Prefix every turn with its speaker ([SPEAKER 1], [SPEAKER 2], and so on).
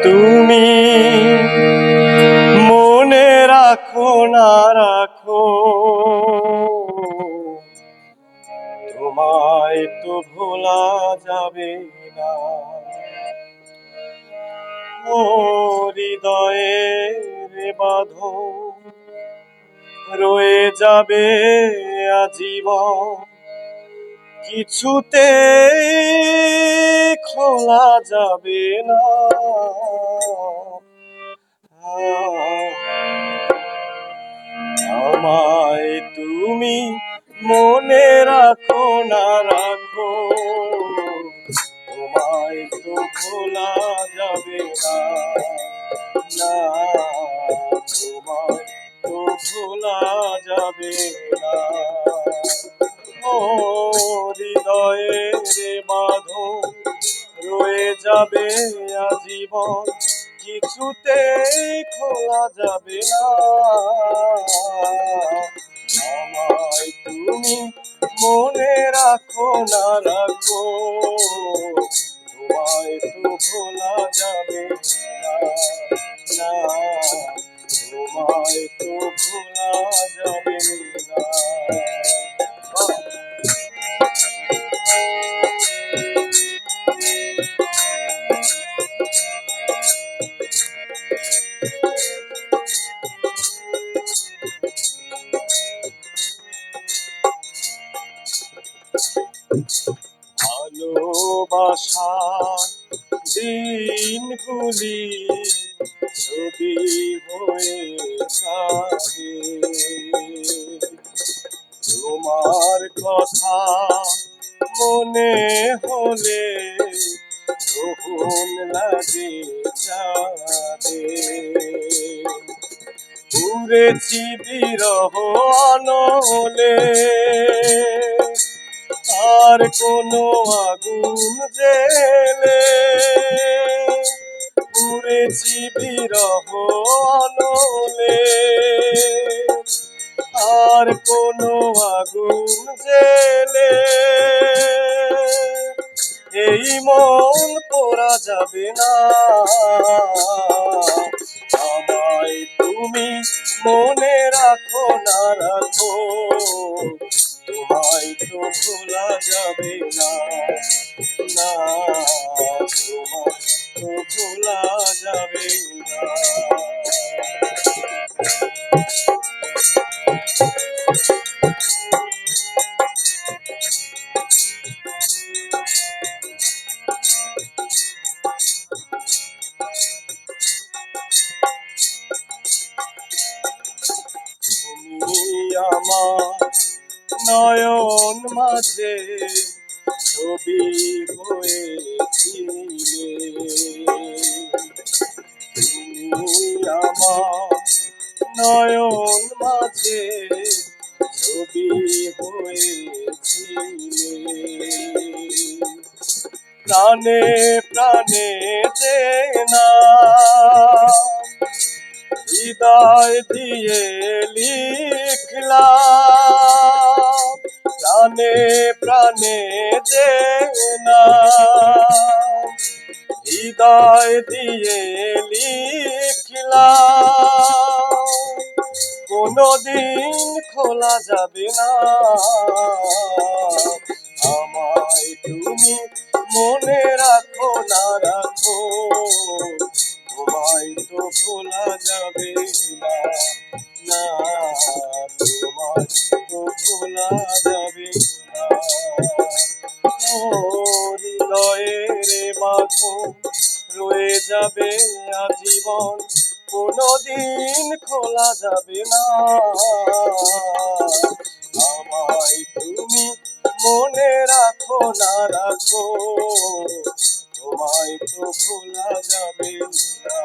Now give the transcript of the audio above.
[SPEAKER 1] তুমি মনে রাখো না রাখো, তোমায় তো ভোলা যাবে না। ও হৃদয়ের বাঁধন রয়ে যাবে আজীবন, কিছুতেই খোলা যাবে না। আমায় তুমি মনে রাখো না রাখো, তোমায় তো ভোলা যাবে না। তোমায় তো ভোলা যাবে না। ও হৃদয়ের বাঁধন রয়ে যাবে আজীবন, কিছুতেই খোলা যাবে না। আমায় তুমি মনে রাখো না রাখো, তোমায় তো ভোলা যাবে না। তোমায় তো ভোলা যাবে না। ভালোবাসা দিনগুলি ছবি হয়ে থাকে, তোমার কথা মনে হলে যখন লাগে চাঁদে। ঘুরেছি বিরহ অনলে, আর কোনো আগুন জেলে। ঘুরেছি বিরহ অনলে, আর কোনো আগুন জেলে। এই মন পোড়া যাবে না। আমায় তুমি মনে রাখো না রাখো, তোমায় তো ভোলা যাবে না। তোমায় তো ভোলা যাবে না। তুমি আমার নয়ন মাঝে ছবি হয়েছিলে, তুমি আমার নয়ন মাঝে ছবি হয়েছিলে। প্রাণে প্রাণে যে না হৃদয় দিয়ে লিখলাম, প্রাণে প্রাণে যে না হৃদয় দিয়ে লিখলাম, কোনদিন খোলা যাবে না। আমায় তুমি মনে রাখো না রাখো, তোমায় তো ভোলা যাবে না। তোমায় তো ভোলা যাবে না। ও হৃদয়ের বাঁধন রয়ে যাবে আজীবন, কোনদিন খোলা যাবে না। আমায় তুমি মনে রাখো না রাখো, তোমায় তো ভোলা যাবে না।